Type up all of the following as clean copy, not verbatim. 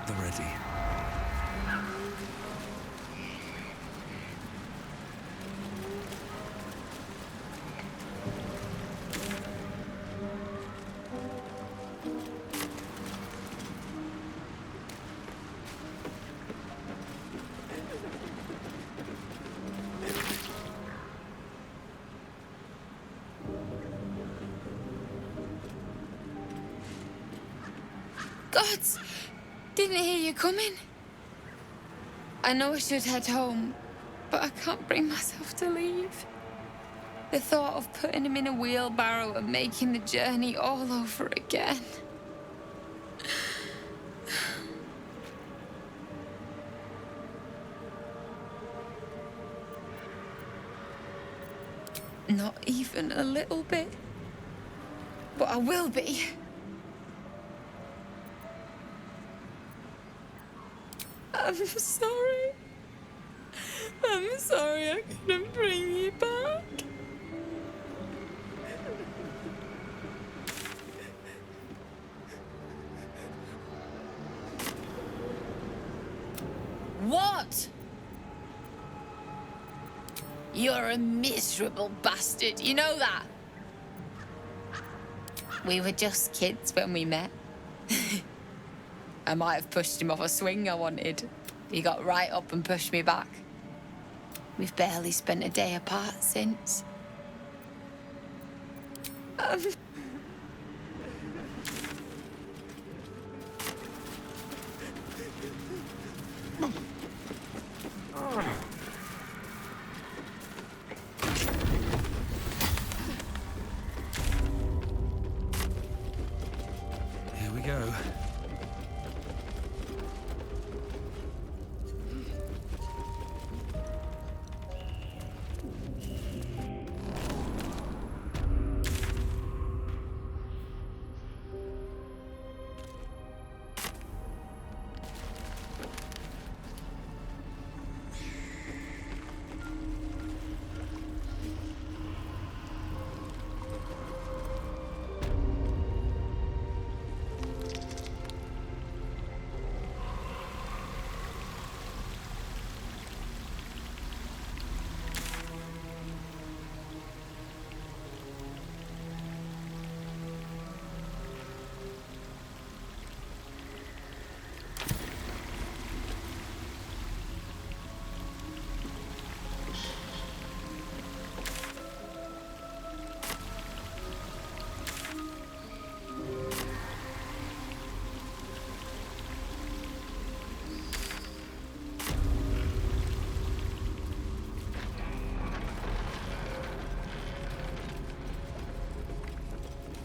the ready. Gods! Didn't hear you coming. I know I should head home, but I can't bring myself to leave. The thought of putting him in a wheelbarrow and making the journey all over again. Not even a little bit. But I will be. I'm sorry. I'm sorry I couldn't bring you back. What? You're a miserable bastard, you know that? We were just kids when we met. I might have pushed him off a swing I wanted. He got right up and pushed me back. We've barely spent a day apart since. Here we go.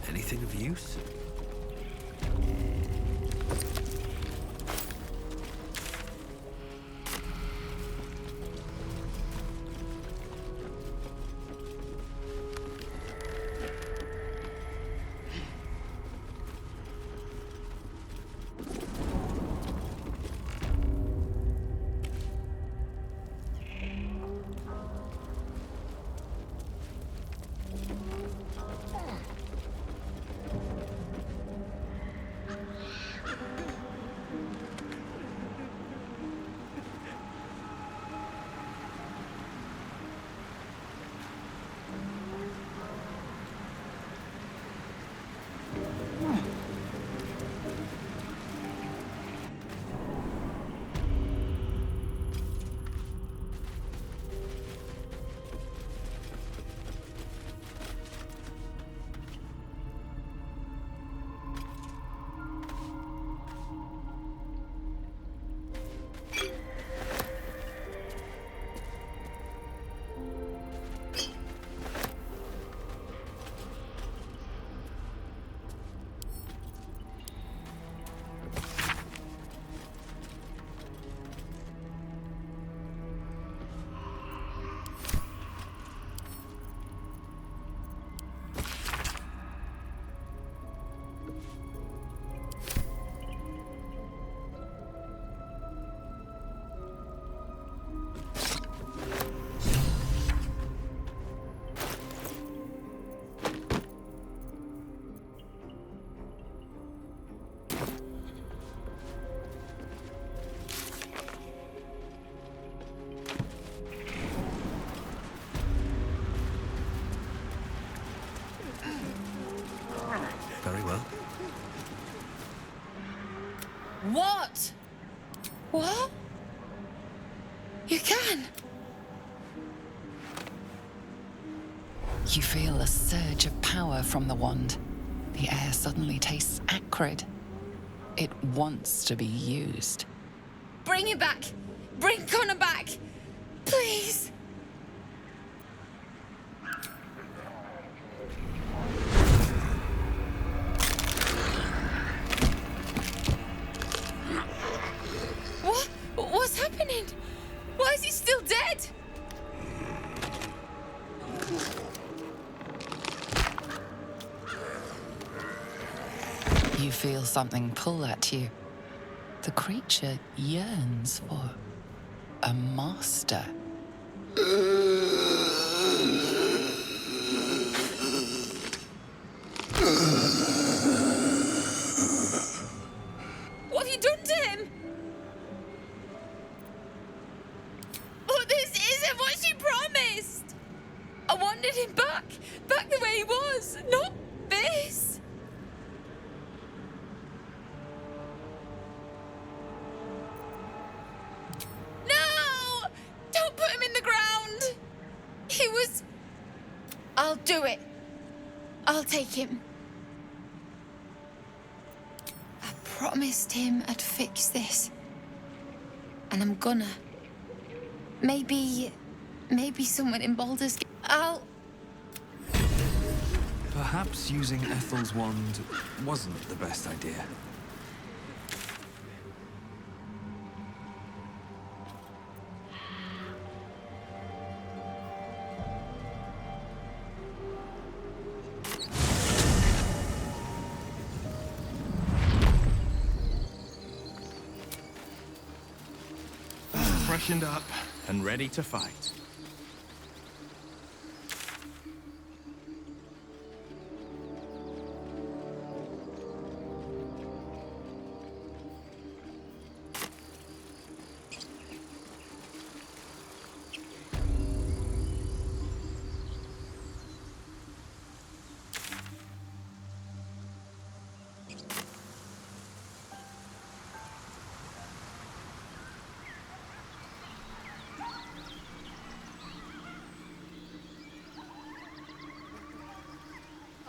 Anything of use? What? What? You can? You feel a surge of power from the wand. The air suddenly tastes acrid. It wants to be used. Bring it back! Bring Connor back! Please! What? What's happening? Why is he still dead? You feel something pull at you. The creature yearns for a master. What have you done to him? But this isn't what she promised! I wanted him back the way he was, not this! No! Don't put him in the ground! He was... I'll do it. I'll take him. I promised him I'd fix this. And I'm gonna. Maybe someone in Baldur's Gate. Perhaps using Ethel's wand wasn't the best idea. Freshened up and ready to fight.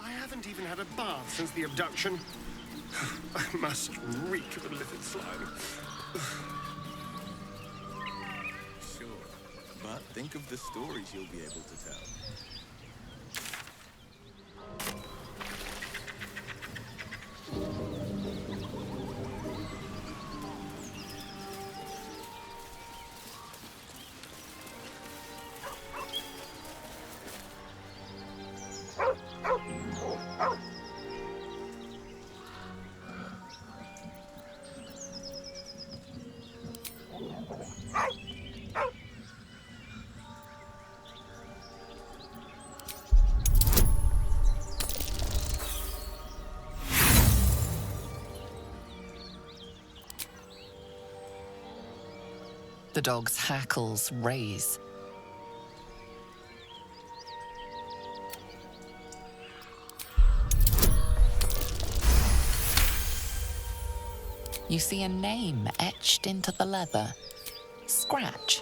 I haven't even had a bath since the abduction. I must reek of illicit slime. Sure, but think of the stories you'll be able to tell. The dog's hackles raise. You see a name etched into the leather. Scratch.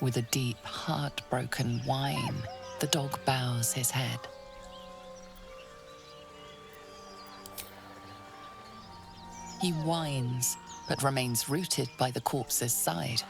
With a deep, heartbroken whine, the dog bows his head. He whines, but remains rooted by the corpse's side.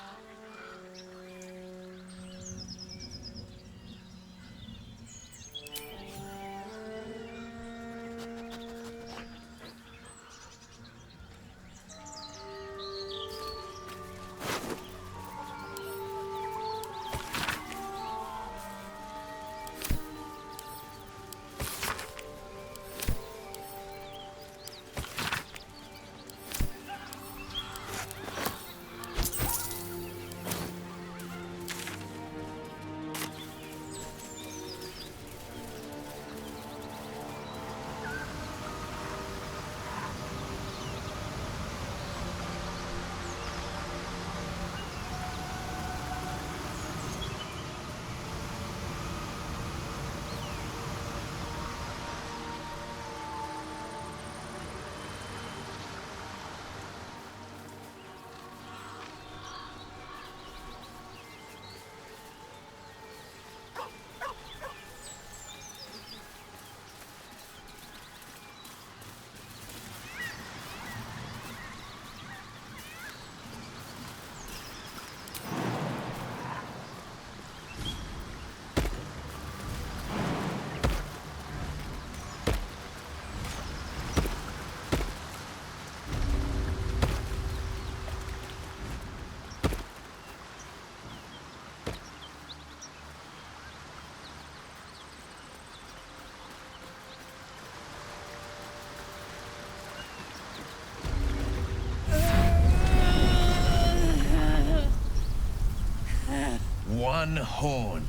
One horn.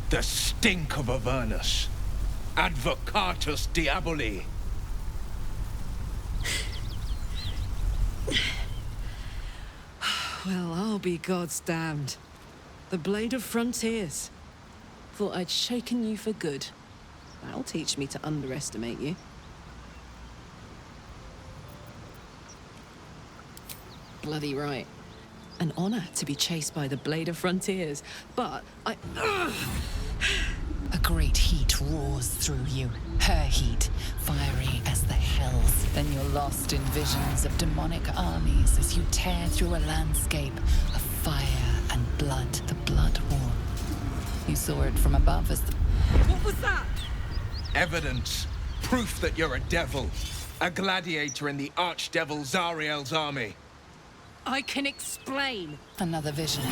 The stink of Avernus. Advocatus Diaboli. Well, I'll be God's damned. The Blade of Frontiers. Thought I'd shaken you for good. That'll teach me to underestimate you. Bloody right. An honor to be chased by the Blade of Frontiers, but I... A great heat roars through you. Her heat, fiery as the hells. Then you're lost in visions of demonic armies as you tear through a landscape of fire and blood. The Blood War. You saw it from above as the... What was that? Evidence. Proof that you're a devil. A gladiator in the archdevil Zariel's army. I can explain. Another vision.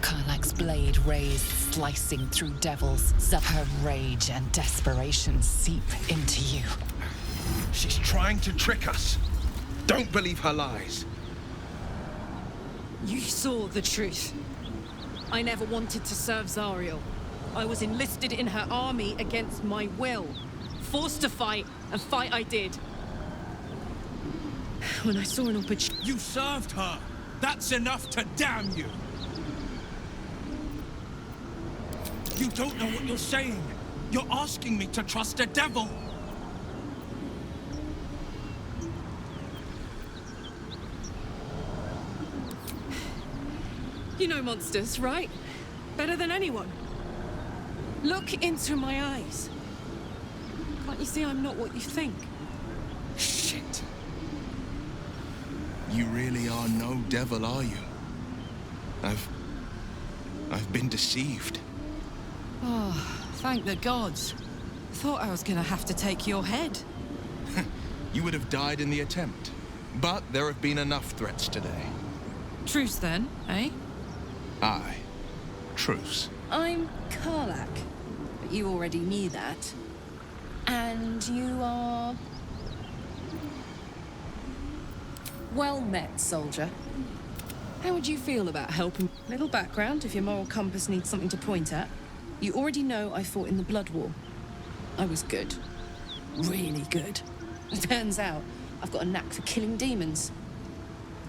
Karlach's blade raised, slicing through devils. Her rage and desperation seep into you. She's trying to trick us. Don't believe her lies. You saw the truth. I never wanted to serve Zariel. I was enlisted in her army against my will. Forced to fight, and fight I did. When I saw an opportunity... You served her. That's enough to damn you. You don't know what you're saying. You're asking me to trust a devil. You know monsters, right? Better than anyone. Look into my eyes. Can't you see I'm not what you think? Shit. You really are no devil, are you? I've been deceived. Oh, thank the gods. Thought I was gonna have to take your head. You would have died in the attempt. But there have been enough threats today. Truce then, eh? Aye. Truce. I'm Karlach, but you already knew that. And you are... Well met, soldier. How would you feel about helping? Little background, if your moral compass needs something to point at. You already know I fought in the Blood War. I was good. Really good. It turns out I've got a knack for killing demons.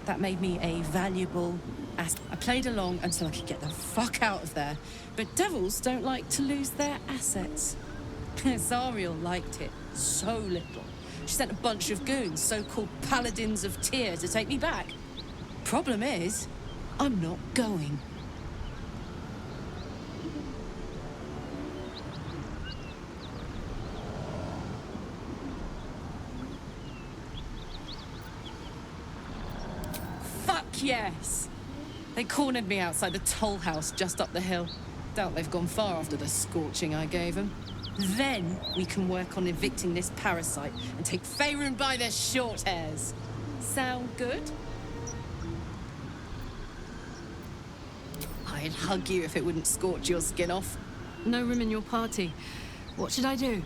That made me a valuable asset. I played along until I could get the fuck out of there. But devils don't like to lose their assets. Zariel liked it so little. She sent a bunch of goons, so-called Paladins of Tyr, to take me back. Problem is, I'm not going. Fuck yes! They cornered me outside the toll house just up the hill. Doubt they've gone far after the scorching I gave them. Then we can work on evicting this parasite and take Faerun by their short hairs. Sound good? I'd hug you if it wouldn't scorch your skin off. No room in your party. What should I do?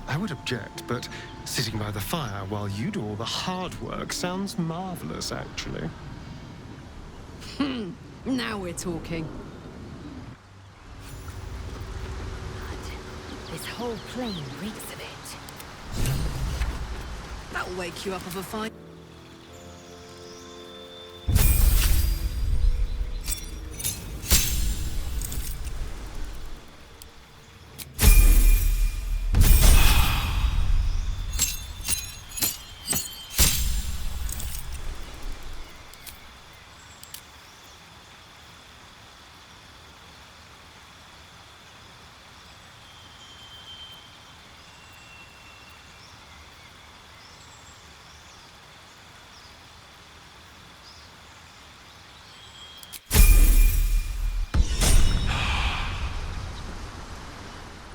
I would object, but sitting by the fire while you do all the hard work sounds marvelous, actually. Now we're talking. This whole plain reeks of it. That'll wake you up of a fight.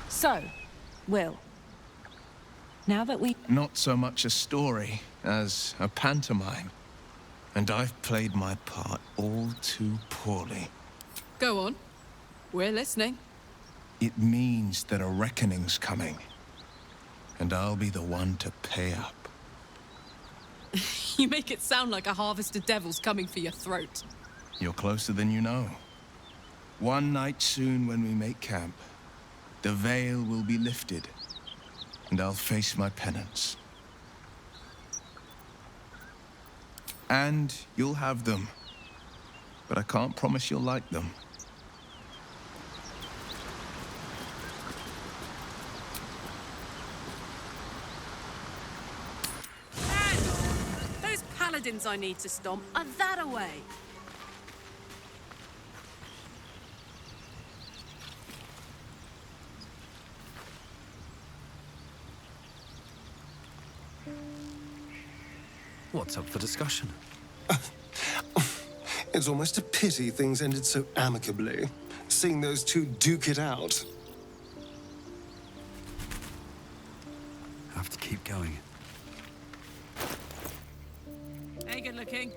So, Will, now that we... Not so much a story as a pantomime. And I've played my part all too poorly. Go on. We're listening. It means that a reckoning's coming. And I'll be the one to pay up. You make it sound like a harvest of devils coming for your throat. You're closer than you know. One night soon when we make camp, the veil will be lifted, and I'll face my penance. And you'll have them, but I can't promise you'll like them. Those paladins I need to stomp are that away. What's up for discussion? It's almost a pity things ended so amicably. Seeing those two duke it out. Have to keep going. Hey, good looking.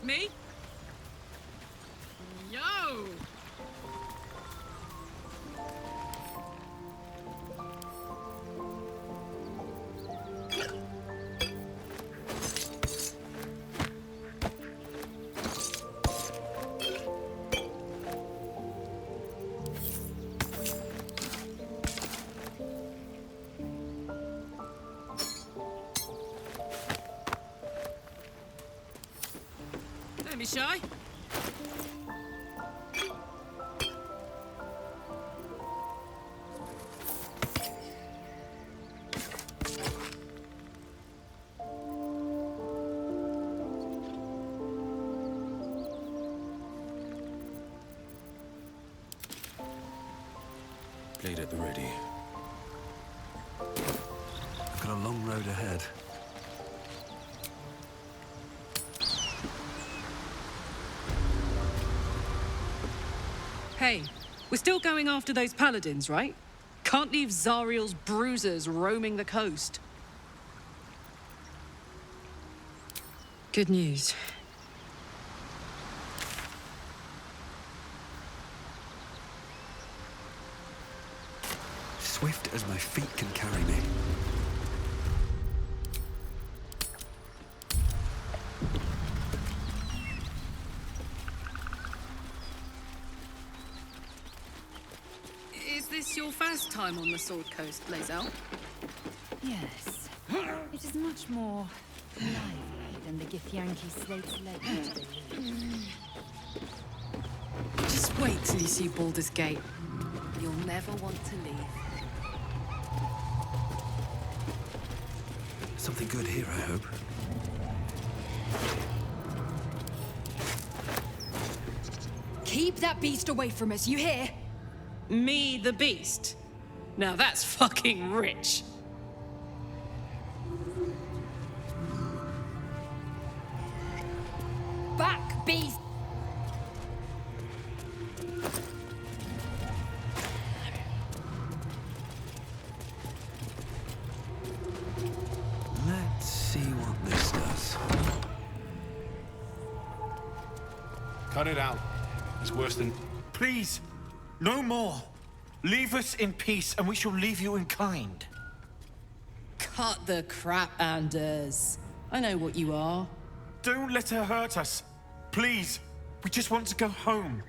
Me? Yo! Don't be shy. Blade at the ready. I've got a long road ahead. Hey, we're still going after those paladins, right? Can't leave Zariel's bruisers roaming the coast. Good news. Swift as my feet can carry me. Is this your first time on the Sword Coast, Lae'zel? Yes. It is much more lively than the Githyanki slates led me to believe. Just wait till you see Baldur's Gate. You'll never want to leave. Something good here, I hope. Keep that beast away from us, you hear? Me, the beast? Now that's fucking rich. Back, beast! Let's see what this does. Cut it out. It's worse than... Please, no more. Leave us in peace, and we shall leave you in kind. Cut the crap, Anders. I know what you are. Don't let her hurt us. Please, we just want to go home.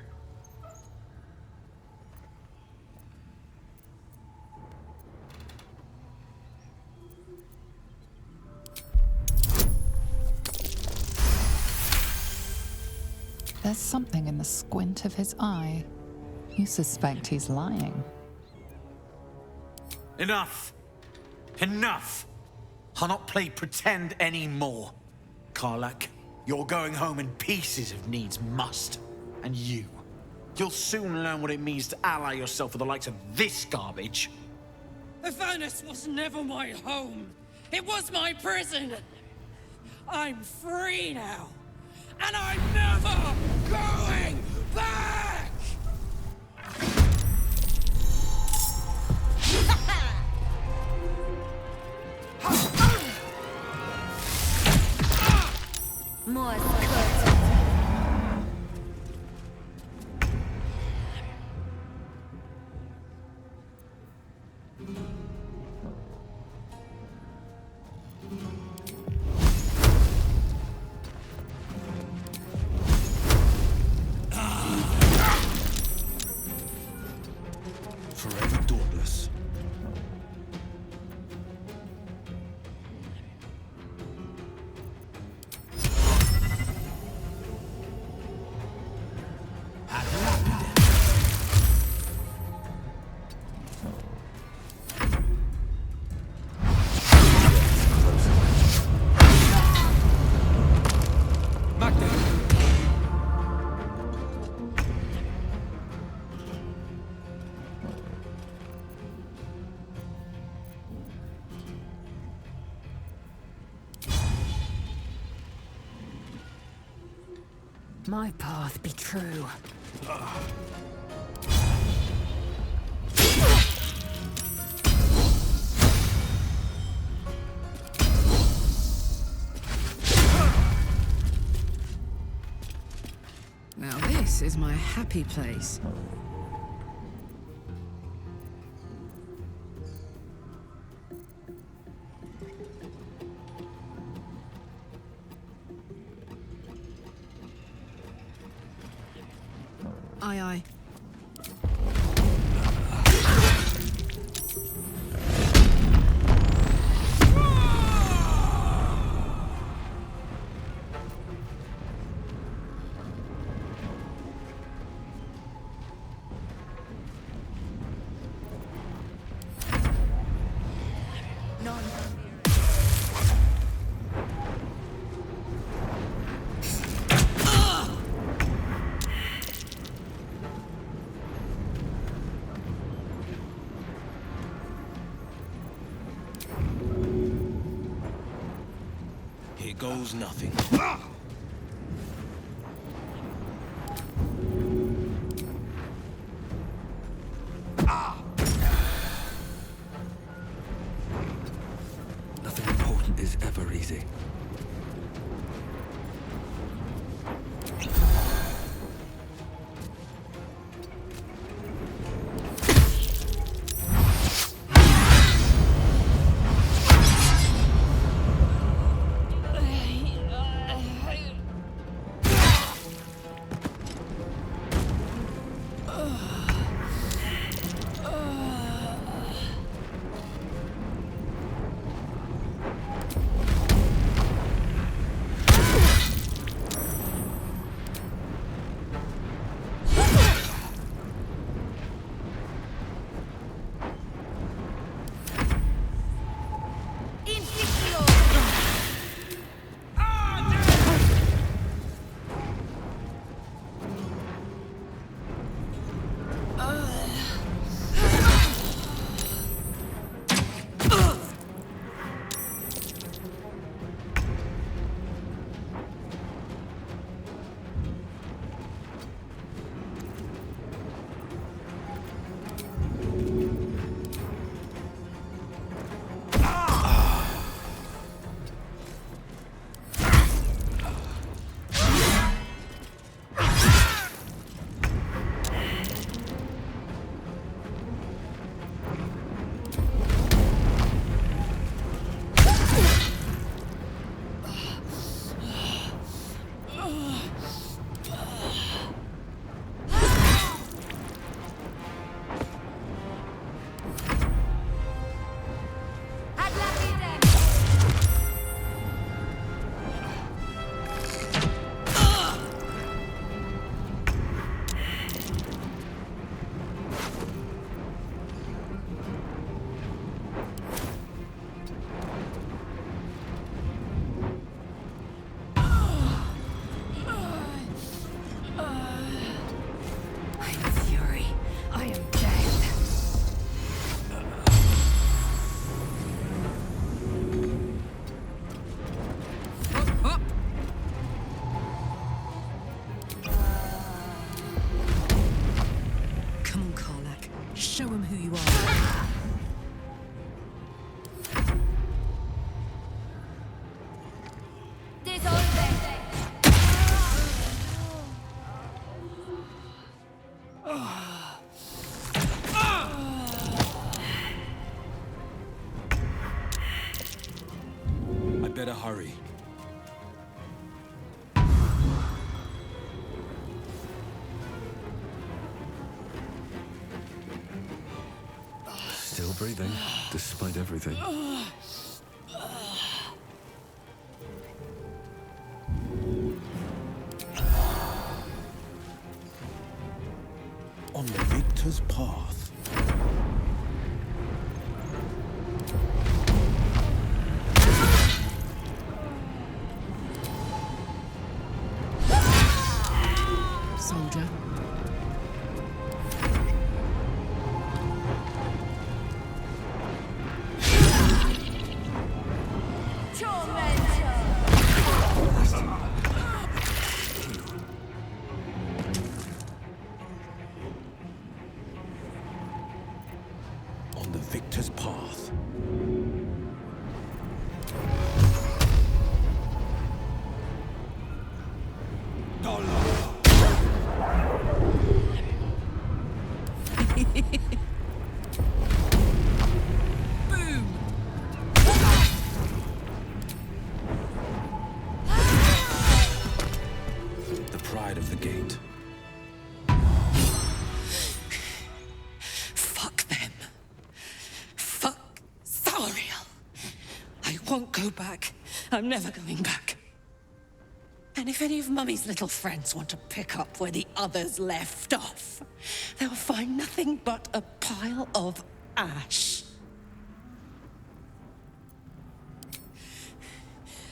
There's something in the squint of his eye. You suspect he's lying. Enough. Enough. I'll not play pretend anymore. Karlach, you're going home in pieces if needs must. And you'll soon learn what it means to ally yourself with the likes of this garbage. Avernus was never my home. It was my prison. I'm free now. And I'm never going back! My path be true. Now this is my happy place. Aye, aye. Here goes nothing. Nothing important is ever easy. Show him who you are. I better hurry. Still breathing, despite everything. On the victor's path. Soldier. Victor's path. The pride of the gate. Fuck them. Fuck Zariel. I won't go back. I'm never going back. And if any of Mummy's little friends want to pick up where the others left off, they'll find nothing but a pile of ash.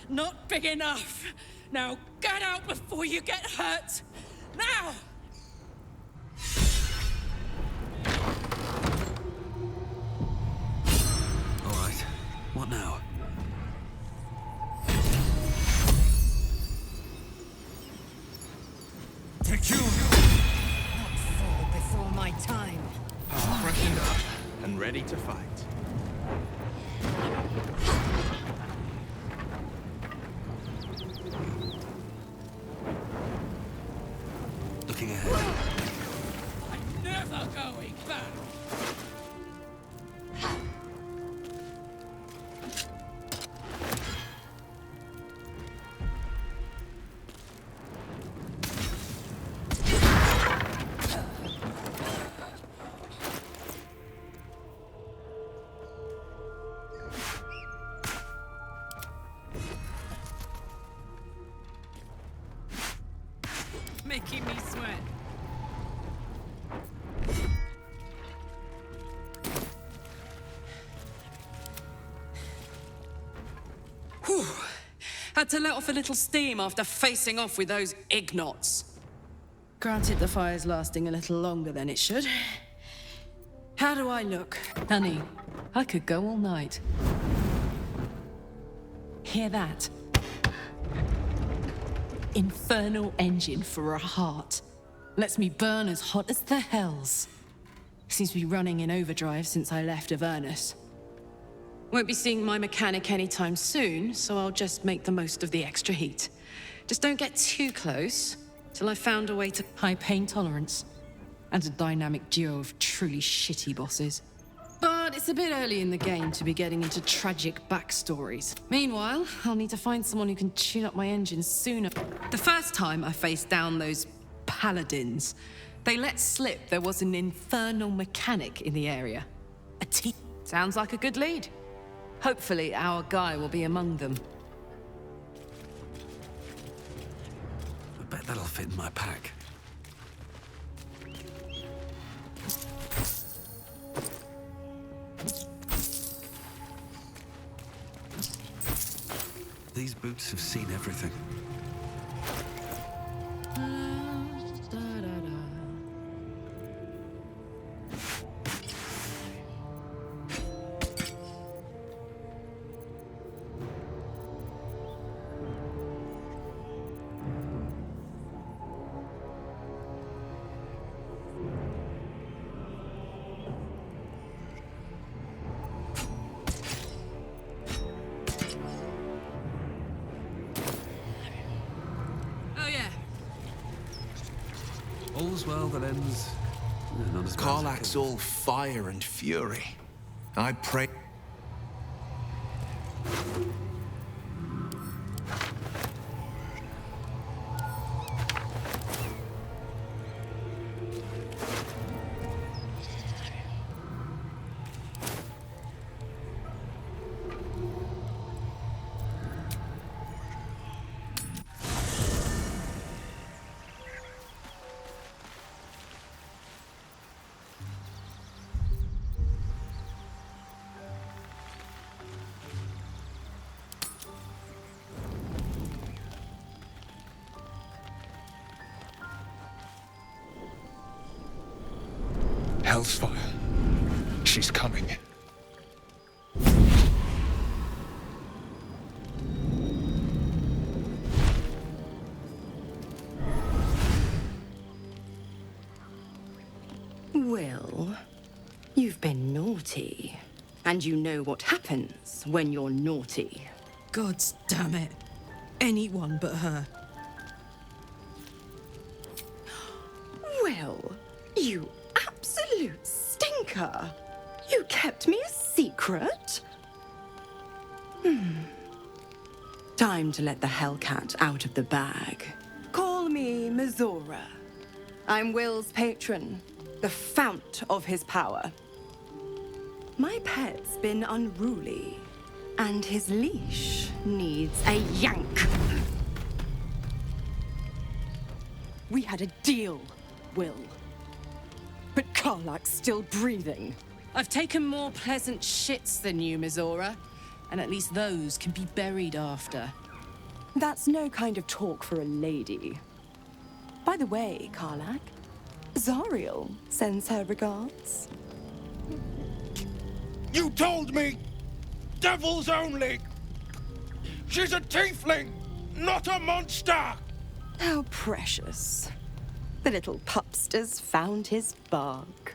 Not big enough. Now get out before you get hurt. Now! All right. What now? Not fall before my time. Freshened up and ready to fight. Looking ahead. I'm never going back. Making me sweat. Whew. Had to let off a little steam after facing off with those Ignots. Granted, the fire's lasting a little longer than it should. How do I look? Honey, I could go all night. Hear that? Infernal engine for a heart. Lets me burn as hot as the hells. Seems to be running in overdrive since I left Avernus. Won't be seeing my mechanic anytime soon, so I'll just make the most of the extra heat. Just don't get too close, till I've found a way to... High pain tolerance. And a dynamic duo of truly shitty bosses. But it's a bit early in the game to be getting into tragic backstories. Meanwhile, I'll need to find someone who can tune up my engines sooner. The first time I faced down those paladins, they let slip there was an infernal mechanic in the area. A team. Sounds like a good lead. Hopefully our guy will be among them. I bet that'll fit in my pack. These boots have seen everything. All's well that ends. Not as bad as it Karlach's could. all fire and fury. I pray. Hellsfire. She's coming. Well, you've been naughty. And you know what happens when you're naughty. God damn it. Anyone but her. Well, you absolute stinker. You kept me a secret? Time to let the Hellcat out of the bag. Call me Mizora. I'm Will's patron, the fount of his power. My pet's been unruly, and his leash needs a yank. We had a deal, Will. But Karlach's still breathing. I've taken more pleasant shits than you, Mizora. And at least those can be buried after. That's no kind of talk for a lady. By the way, Karlach, Zariel sends her regards. You told me! Devils only! She's a tiefling, not a monster! How precious. The little pupster's found his bark.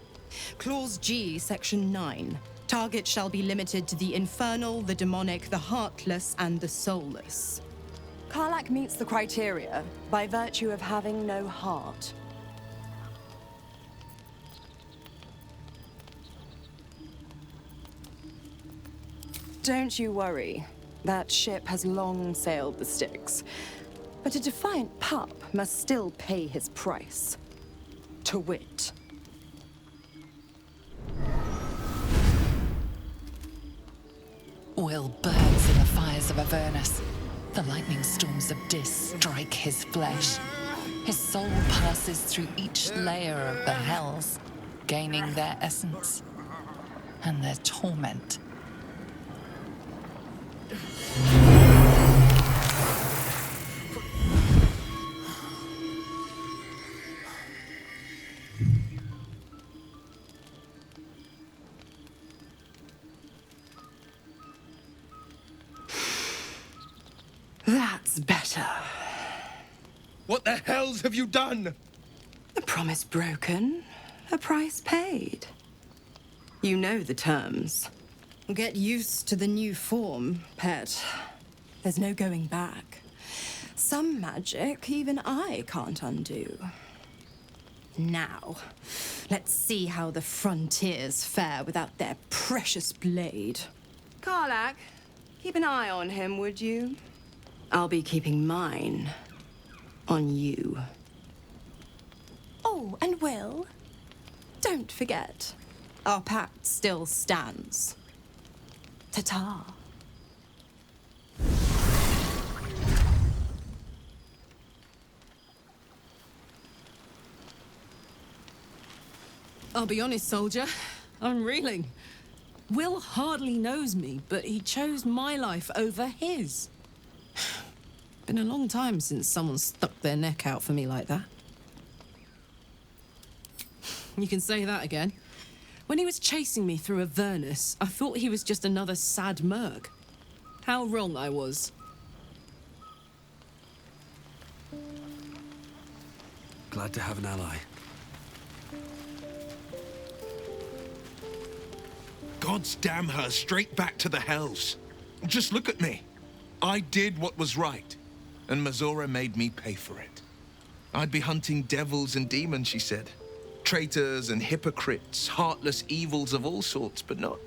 Clause G, Section 9. Target shall be limited to the infernal, the demonic, the heartless, and the soulless. Karlach meets the criteria by virtue of having no heart. Don't you worry. That ship has long sailed the Styx. But a defiant pup must still pay his price. To wit. Will burns in the fires of Avernus. The lightning storms of Dis strike his flesh. His soul passes through each layer of the hells, gaining their essence and their torment. That's better. What the hells have you done? A promise broken, a price paid. You know the terms. Get used to the new form, pet. There's no going back. Some magic even I can't undo. Now, let's see how the frontiers fare without their precious blade. Karlach, keep an eye on him, would you? I'll be keeping mine on you. Oh, and Will, don't forget, our pact still stands. Ta-ta. I'll be honest, soldier. I'm reeling. Will hardly knows me, but he chose my life over his. Been a long time since someone stuck their neck out for me like that. You can say that again. When he was chasing me through Avernus, I thought he was just another sad merc. How wrong I was. Glad to have an ally. God's damn her straight back to the hells. Just look at me. I did what was right, and Mizora made me pay for it. I'd be hunting devils and demons, she said. Traitors and hypocrites, heartless evils of all sorts, but not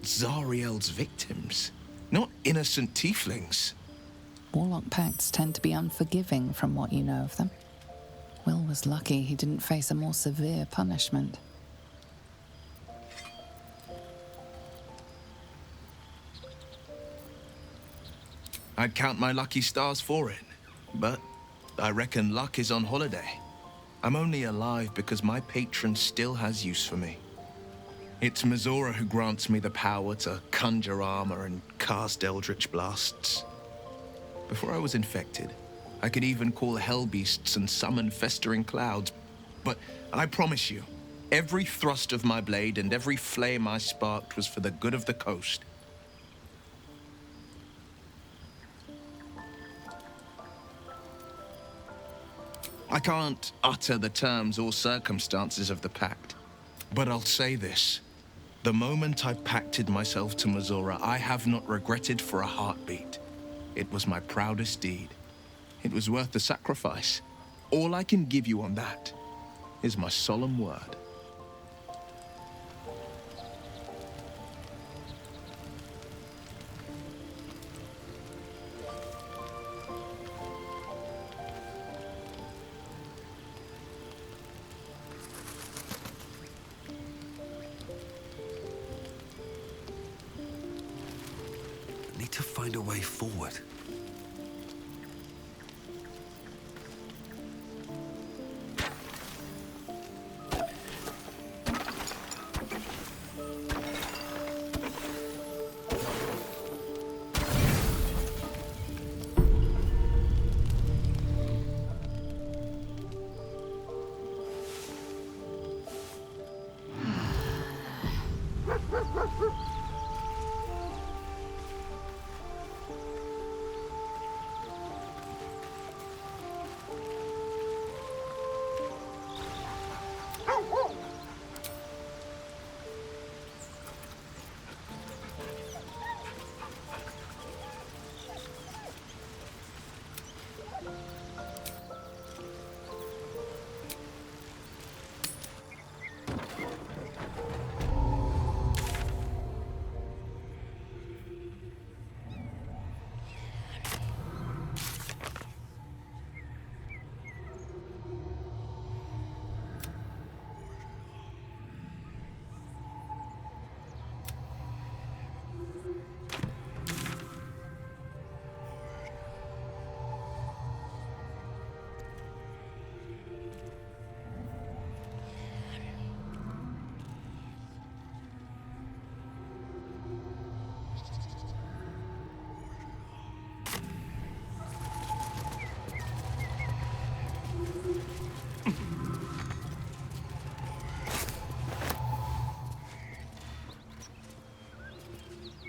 Zariel's victims. Not innocent tieflings. Warlock pacts tend to be unforgiving from what you know of them. Will was lucky he didn't face a more severe punishment. I'd count my lucky stars for it, but I reckon luck is on holiday. I'm only alive because my patron still has use for me. It's Mizora who grants me the power to conjure armor and cast eldritch blasts. Before I was infected, I could even call hell beasts and summon festering clouds. But I promise you, every thrust of my blade and every flame I sparked was for the good of the coast. I can't utter the terms or circumstances of the pact, but I'll say this. The moment I pacted myself to Mazora, I have not regretted for a heartbeat. It was my proudest deed. It was worth the sacrifice. All I can give you on that is my solemn word. Need to find a way forward.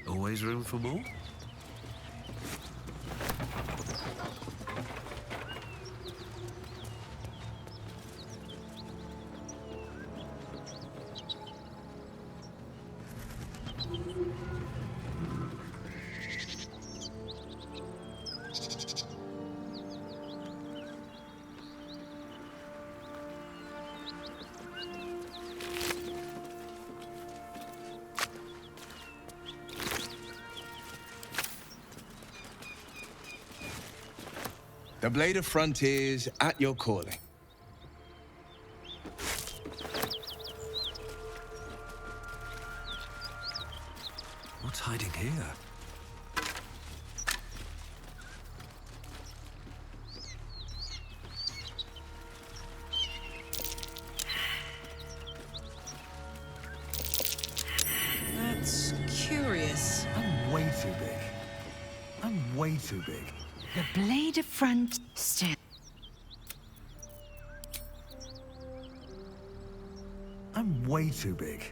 Always room for more? The Blade of Frontiers at your calling. What's hiding here? That's curious. I'm way too big. I'm way too big. The Blade of Front still. I'm way too big.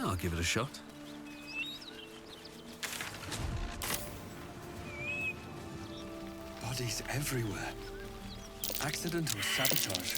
I'll give it a shot. Bodies everywhere. Accident or sabotage?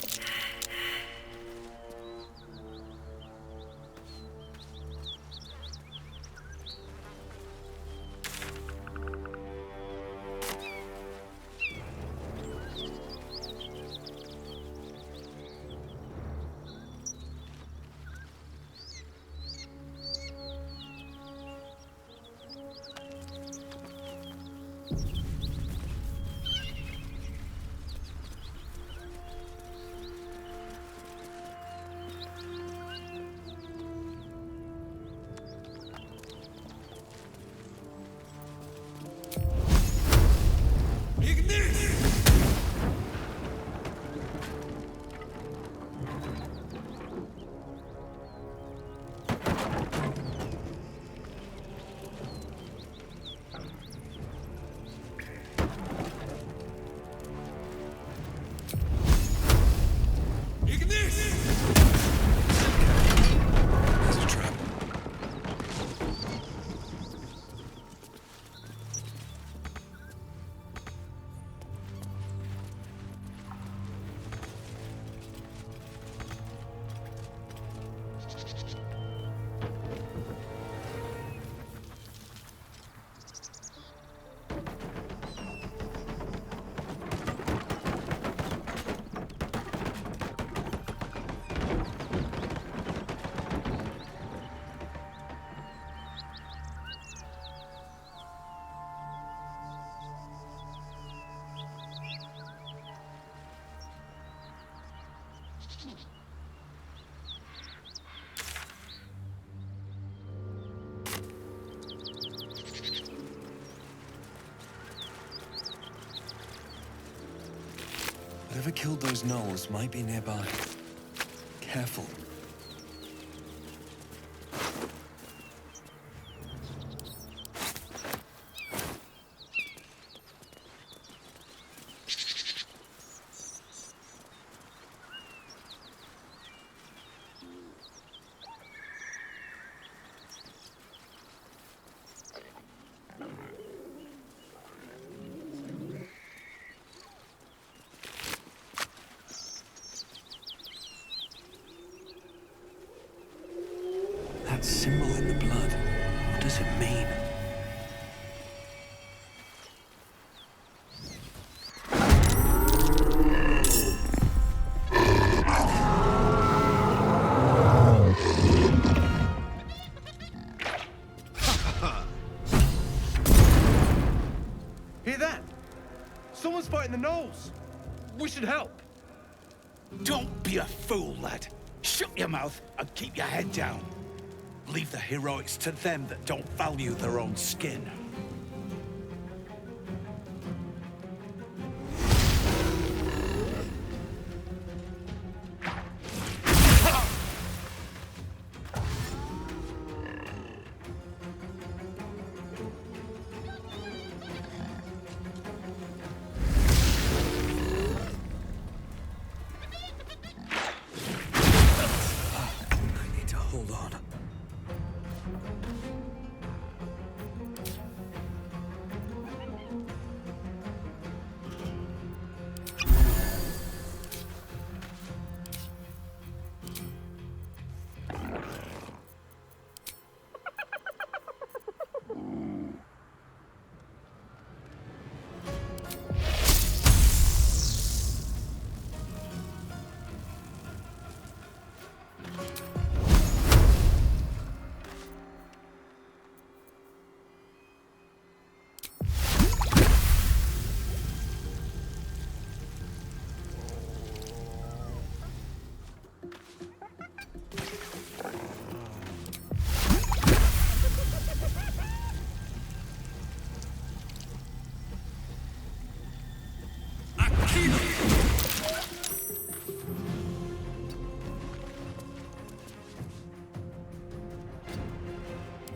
Whatever killed those gnolls might be nearby. Careful. That symbol in the blood, what does it mean? Hear that? Someone's fighting the gnolls. We should help. Don't be a fool, lad. Shut your mouth and keep your head down. Leave the heroics to them that don't value their own skin. I need to hold on.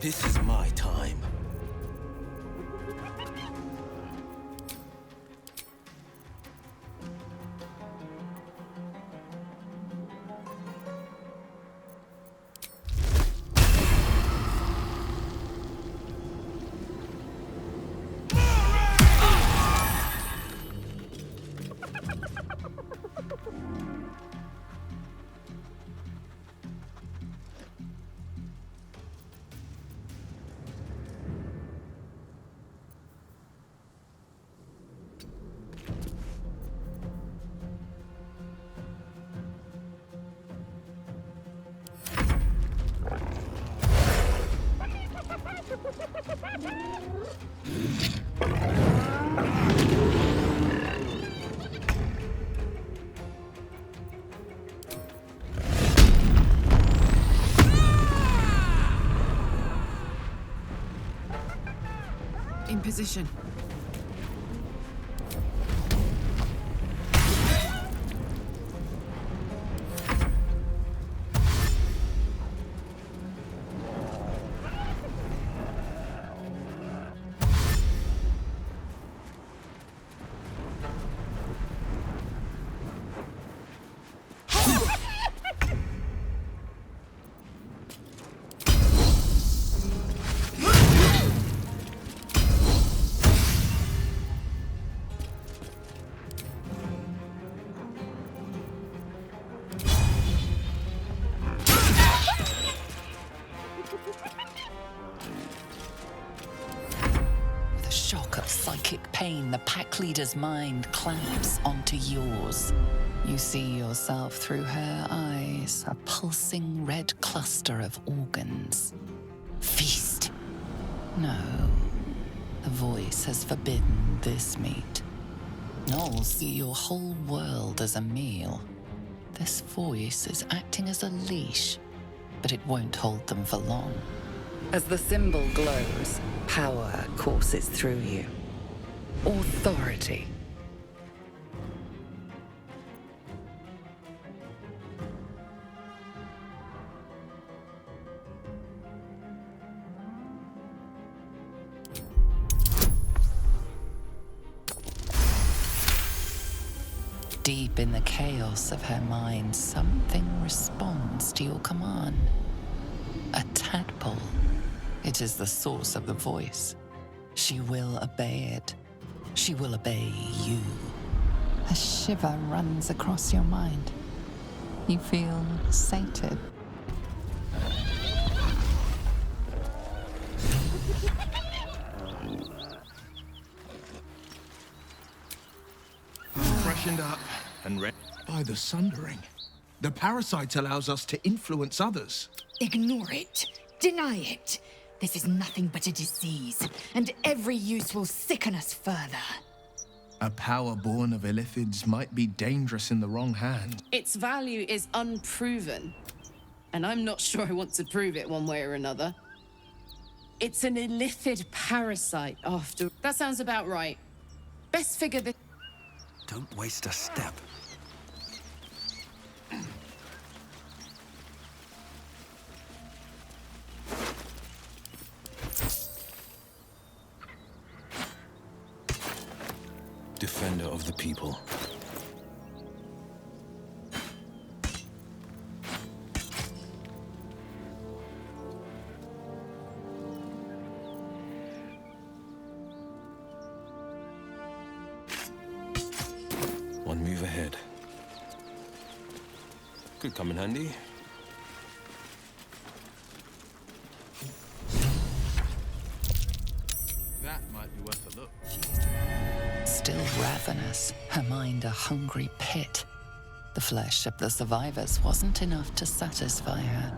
This is my time. In position. With a shock of psychic pain, the pack leader's mind clamps onto yours. You see yourself through her eyes, a pulsing red cluster of organs. Feast. No. The voice has forbidden this meat. Gnolls see your whole world as a meal. This voice is acting as a leash, but it won't hold them for long. As the symbol glows, power courses through you. Authority. Deep in the chaos of her mind, something responds to your command. A tadpole. It is the source of the voice. She will obey it. She will obey you. A shiver runs across your mind. You feel sated. Freshened up and read by the sundering. The parasite allows us to influence others. Ignore it. Deny it. This is nothing but a disease, and every use will sicken us further. A power born of illithids might be dangerous in the wrong hands. Its value is unproven, and I'm not sure I want to prove it one way or another. It's an illithid parasite after... That sounds about right. Best figure that... Don't waste a step. Defender of the people. One move ahead. Could come in handy. That might be worth a look. Still ravenous, her mind a hungry pit. The flesh of the survivors wasn't enough to satisfy her.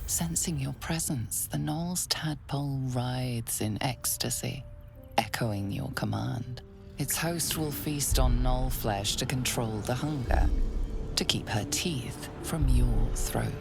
Sensing your presence, the Knoll's tadpole writhes in ecstasy, echoing your command. Its host will feast on Knoll flesh to control the hunger, to keep her teeth from your throat.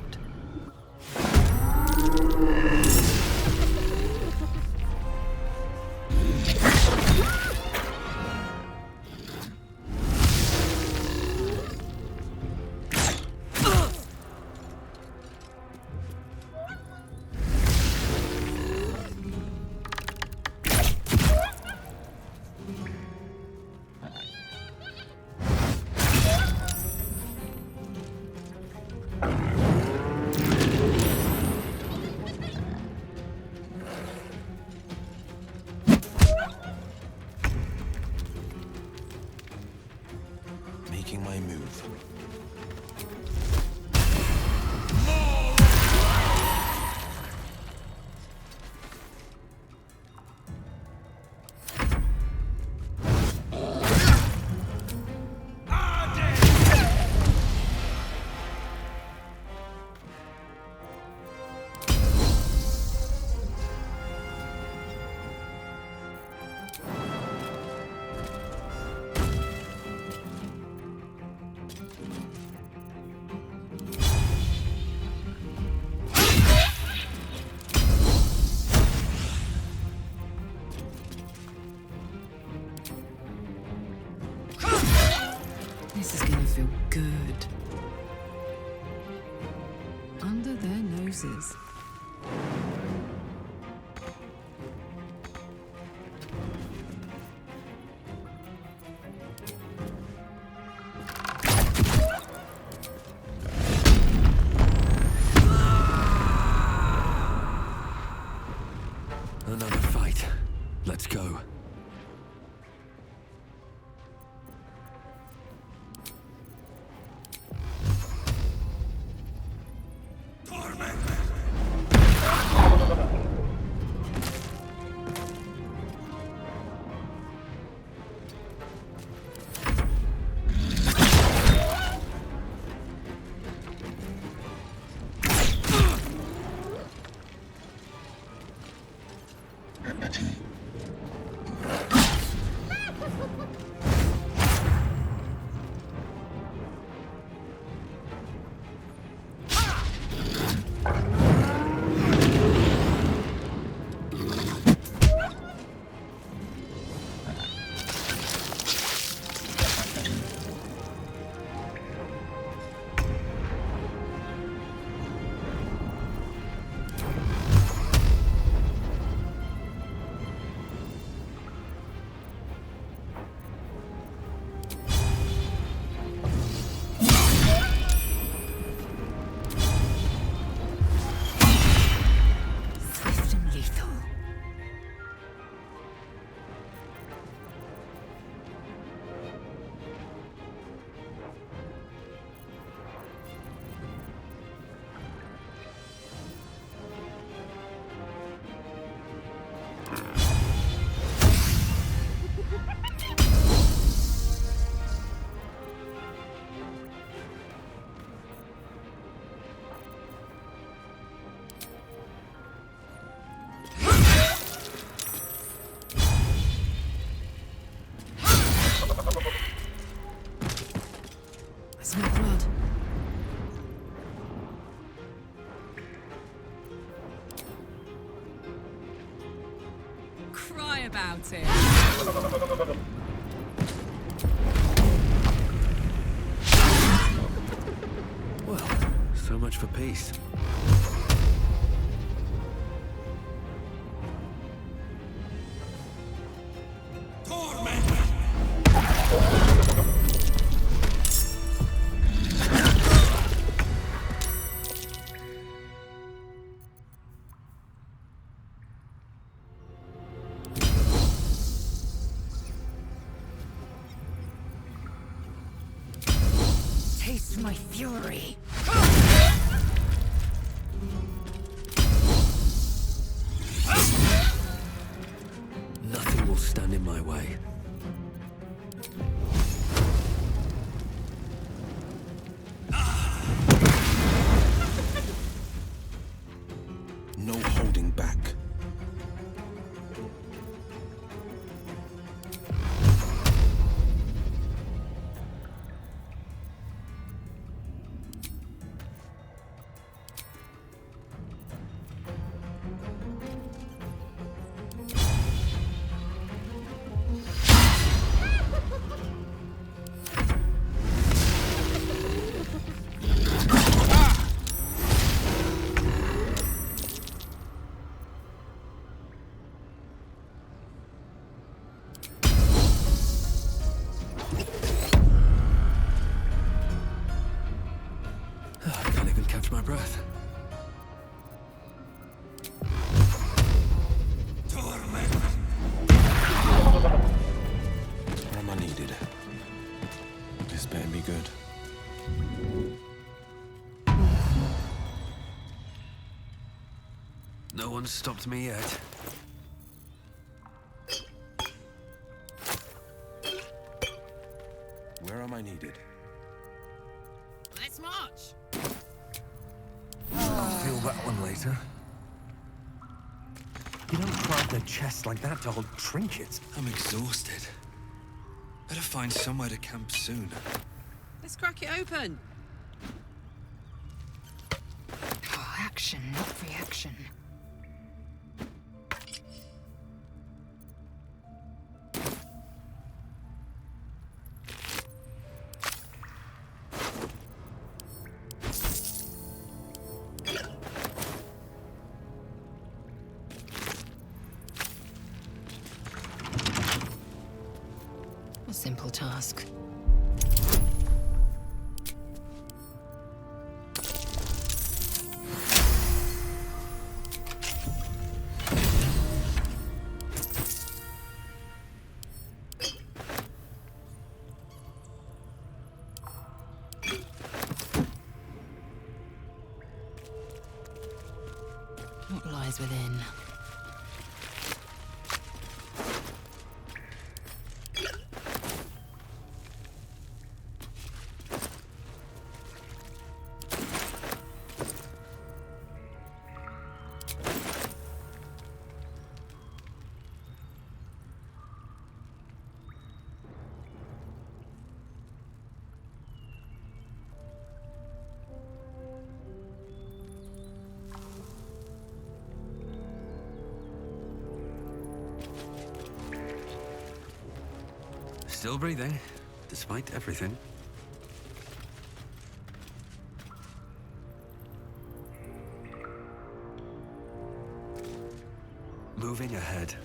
Making my move. This is gonna feel good. Under their noses. Another fight. Let's go. chance here. Well, so much for peace. Taste my fury. Nothing will stand in my way. No holding back. I can't even catch my breath. Where am I needed? This better be good. No one's stopped me yet. Where am I needed? Let's march! I'll feel that one later. You don't craft their chests like that to hold trinkets. I'm exhausted. Better find somewhere to camp soon. Let's crack it open. Oh, action, not reaction. A simple task. What lies within? Still breathing, despite everything. Moving ahead.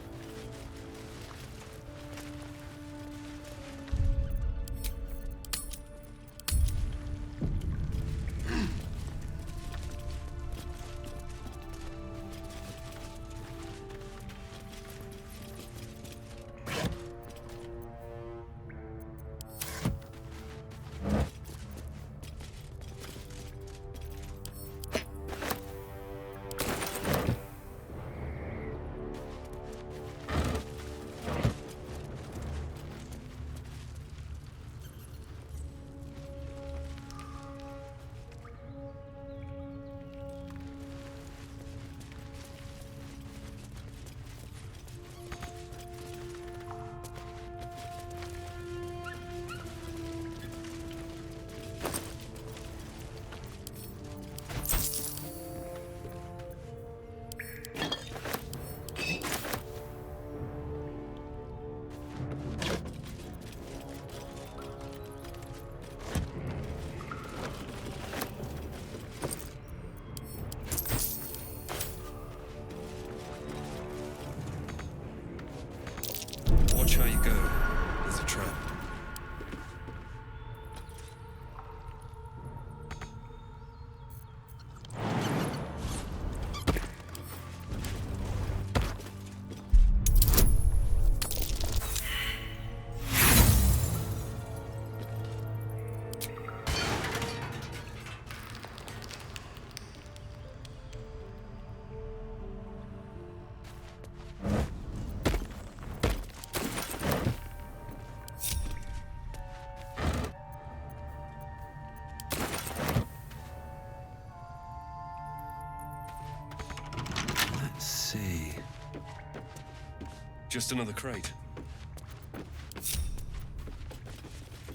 Just another crate.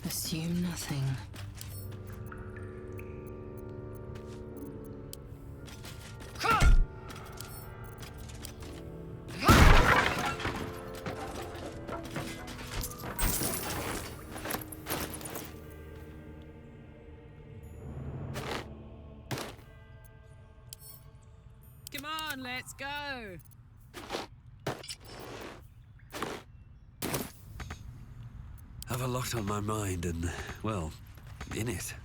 Assume nothing. Come on, let's go. Have a lot on my mind and, well, in it.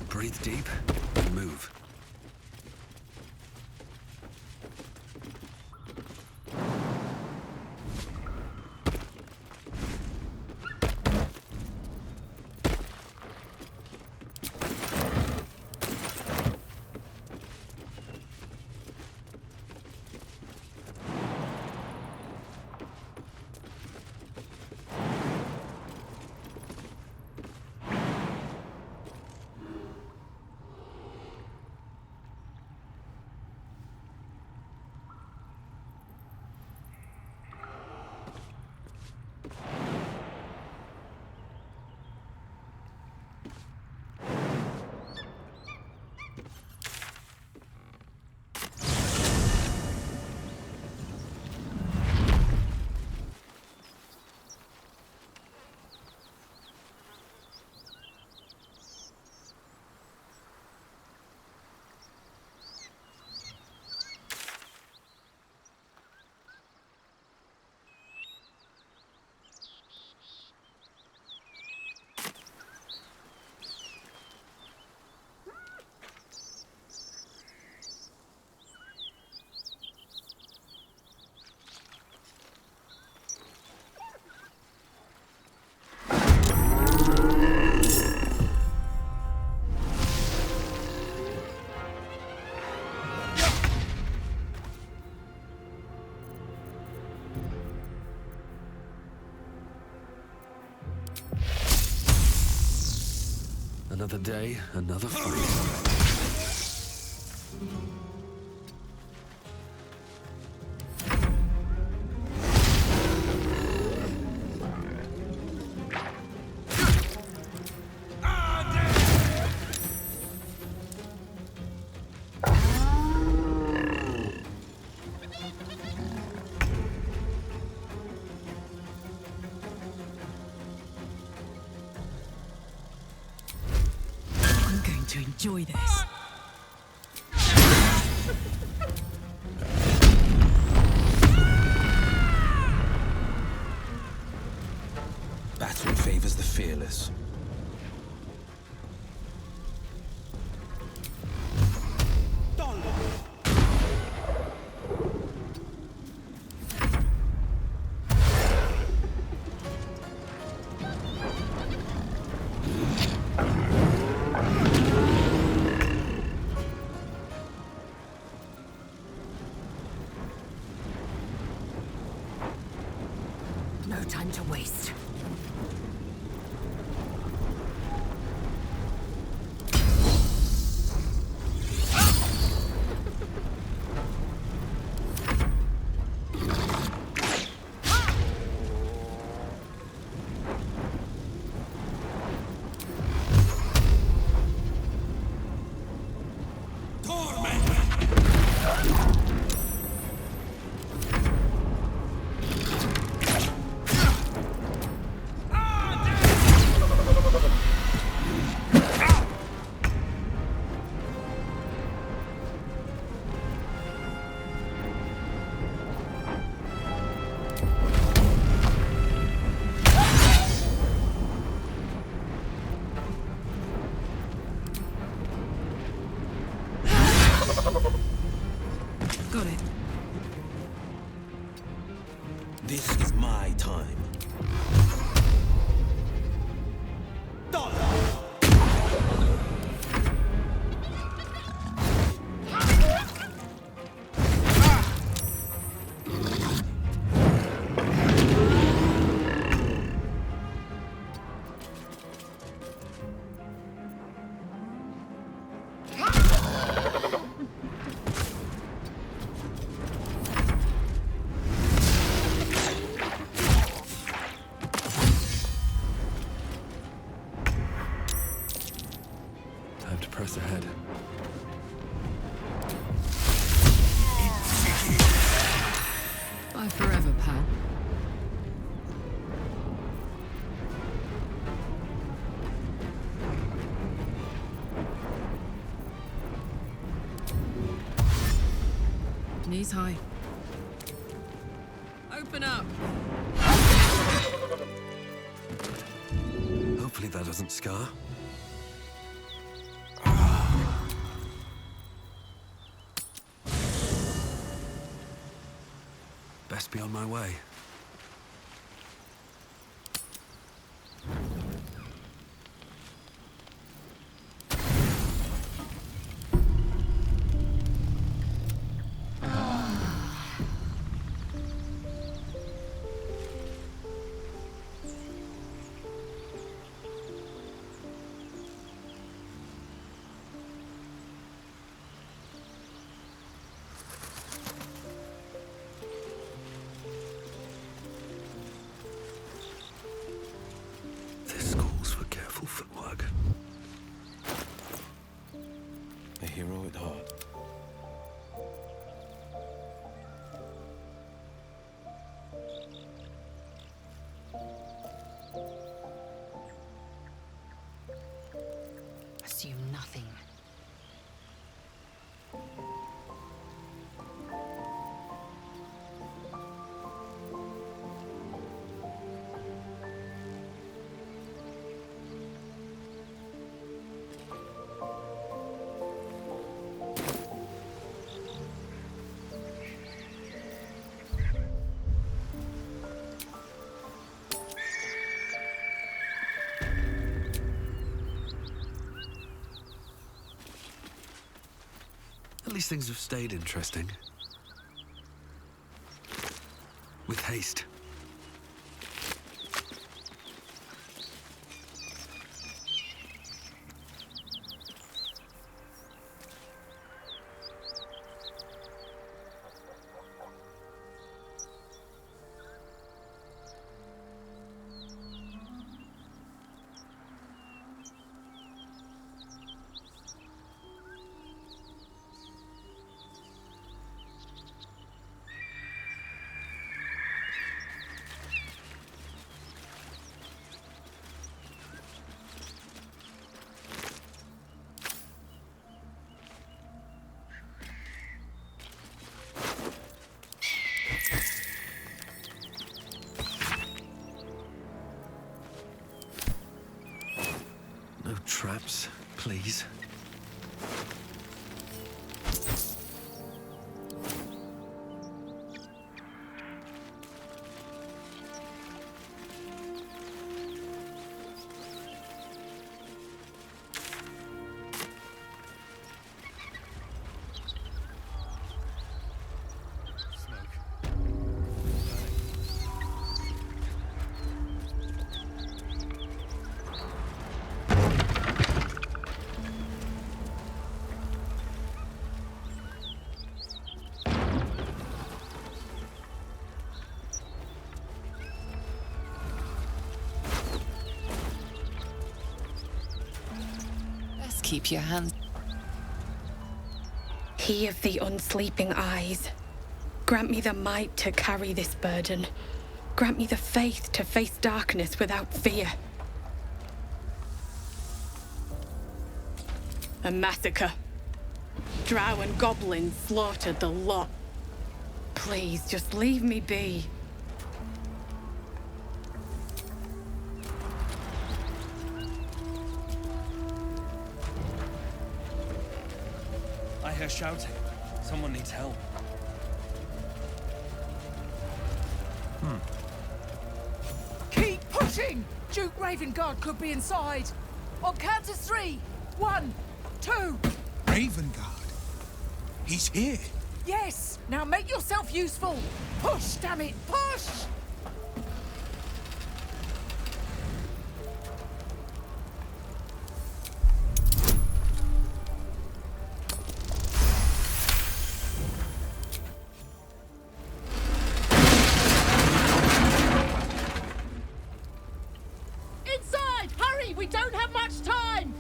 Breathe deep and move. Another day, another fight. To enjoy this. Battle favors the fearless. No time to waste. press ahead. Bye forever, pal. Knees high. Open up! Hopefully that doesn't scar. Best be on my way. This calls for careful footwork. A hero at heart. Assume nothing. At least things have stayed interesting. With haste. No traps, please. Keep your hands. He of the unsleeping eyes, grant me the might to carry this burden. Grant me the faith to face darkness without fear. A massacre. Drow and goblins slaughtered the lot. Please, just leave me be. I hear shouting. Someone needs help. Keep pushing! Duke Ravengard could be inside. On count of 3. 1, 2. Ravengard? He's here. Yes! Now make yourself useful! Push, damn it! Push! Inside! Hurry! We don't have much time!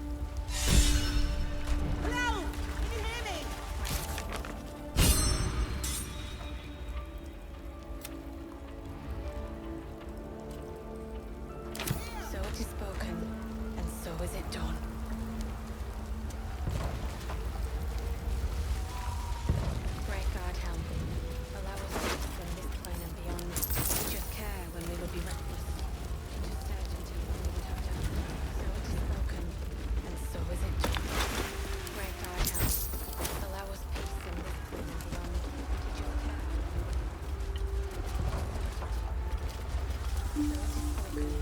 is it done. Great God, help me. Allow us peace in this plane and beyond. We just care when we would be reckless. Just certainty when we would have done. So it is spoken, and so is it done. Great God, help. Allow us peace in this plane and beyond. We just care. So it is spoken,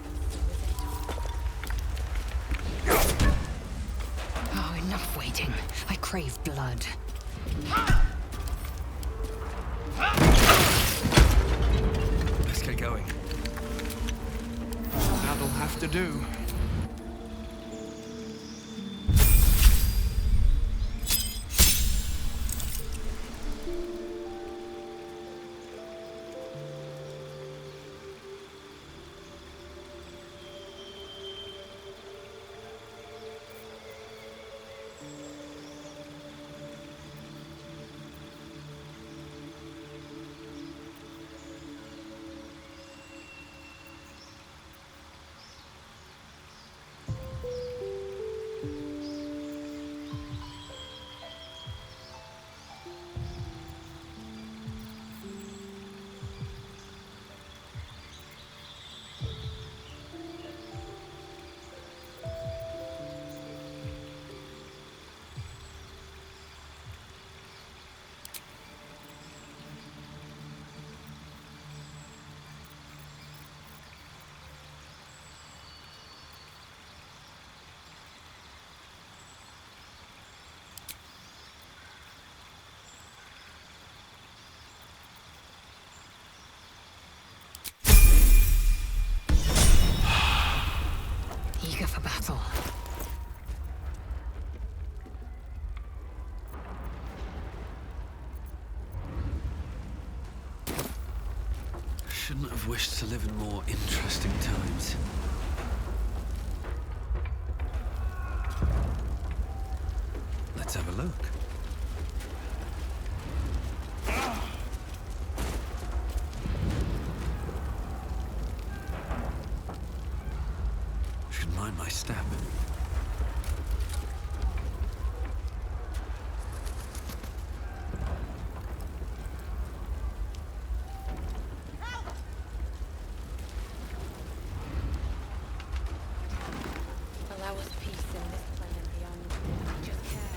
and so is it done. Oh, enough waiting. I crave blood. Let's get going. That'll have to do. Eager for battle. Shouldn't have wished to live in more interesting times. Let's have a look. Should mind my step. Allow us peace in this plane and beyond. We just care.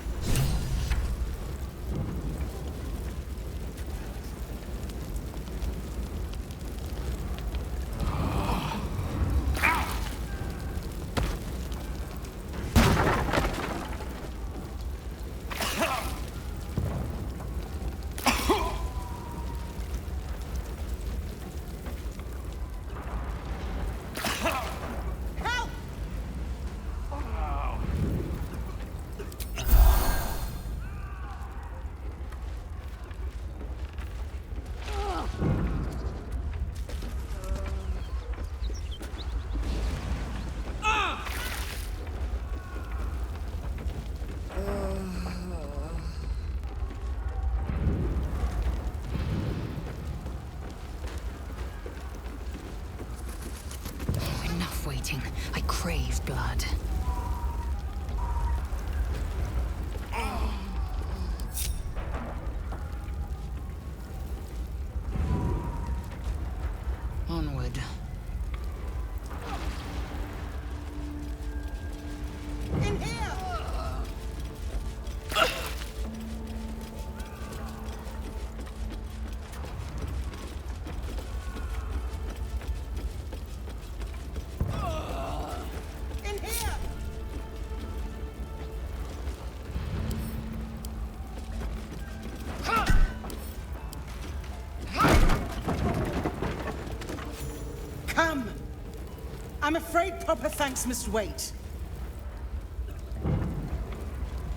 Oh, enough waiting. I crave blood. Onward. In here! In here! Come! I'm afraid proper thanks must wait.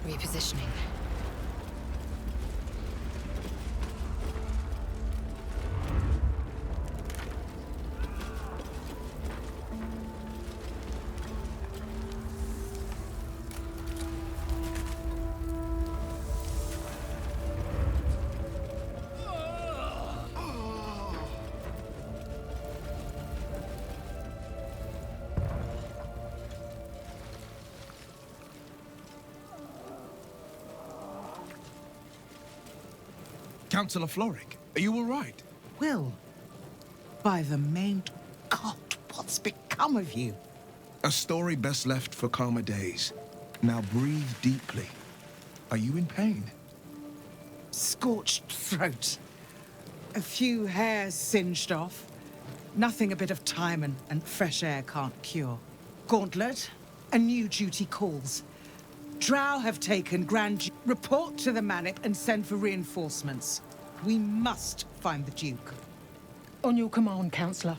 Repositioning. Councillor Florrick, are you all right? Will, by the main... God, what's become of you? A story best left for calmer days. Now breathe deeply. Are you in pain? Scorched throat. A few hairs singed off. Nothing a bit of time and fresh air can't cure. Gauntlet, a new duty calls. Drow have taken Report to the Manip and send for reinforcements. We must find the Duke. On your command, Councillor.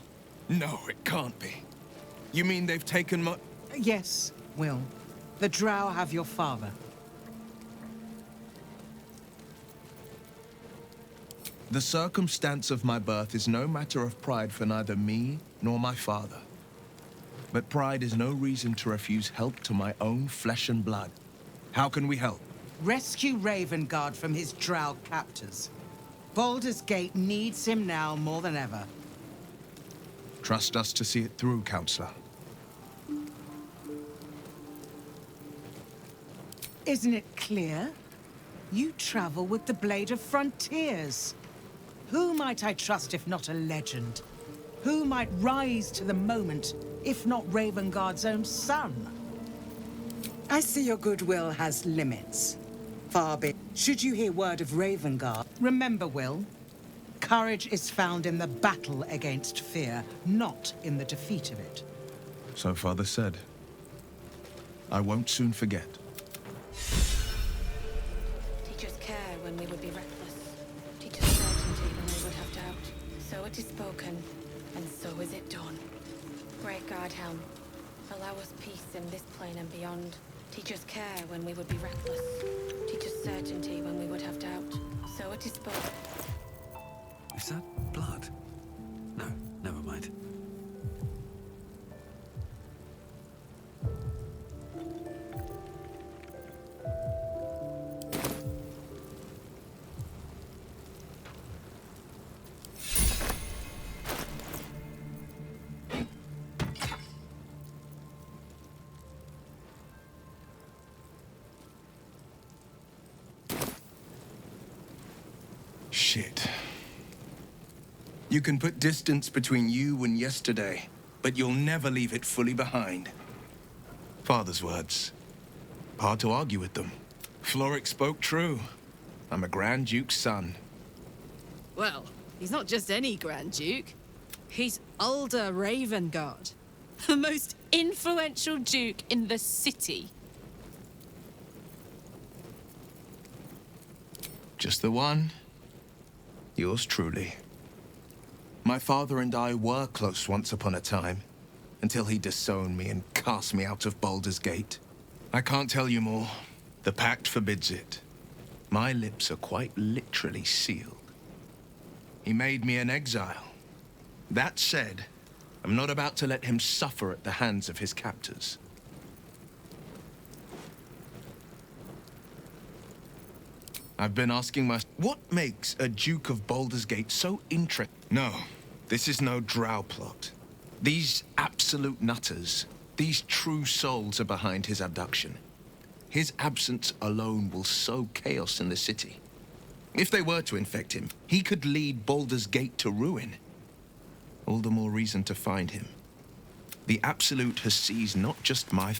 No, it can't be. You mean they've taken my... Yes, Will. The Drow have your father. The circumstance of my birth is no matter of pride for neither me nor my father. But pride is no reason to refuse help to my own flesh and blood. How can we help? Rescue Ravengard from his Drow captors. Baldur's Gate needs him now more than ever. Trust us to see it through, Councillor. Isn't it clear? You travel with the Blade of Frontiers. Who might I trust if not a legend? Who might rise to the moment, if not Ravengard's own son? I see your goodwill has limits. Far be. Should you hear word of Ravengard, remember, Will, courage is found in the battle against fear, not in the defeat of it. So Father said. I won't soon forget. Teach us care when we would be reckless. Teach us certainty when we would have doubt. So it is spoken, and so is it done. Great Guardhelm, allow us peace in this plane and beyond. Teach us care when we would be reckless. Teach us certainty when we would have doubt. So it is spoken. Is that blood? No, never mind. Shit. You can put distance between you and yesterday, but you'll never leave it fully behind. Father's words. Hard to argue with them. Florrick spoke true. I'm a Grand Duke's son. Well, he's not just any Grand Duke. He's Ulder Ravengard, the most influential Duke in the city. Just the one. Yours truly. My father and I were close once upon a time, until he disowned me and cast me out of Baldur's Gate. I can't tell you more. The pact forbids it. My lips are quite literally sealed. He made me an exile. That said, I'm not about to let him suffer at the hands of his captors. I've been asking myself, what makes a Duke of Baldur's Gate so interesting? No, this is no drow plot. These absolute nutters, these true souls are behind his abduction. His absence alone will sow chaos in the city. If they were to infect him, he could lead Baldur's Gate to ruin. All the more reason to find him. The Absolute has seized not just my...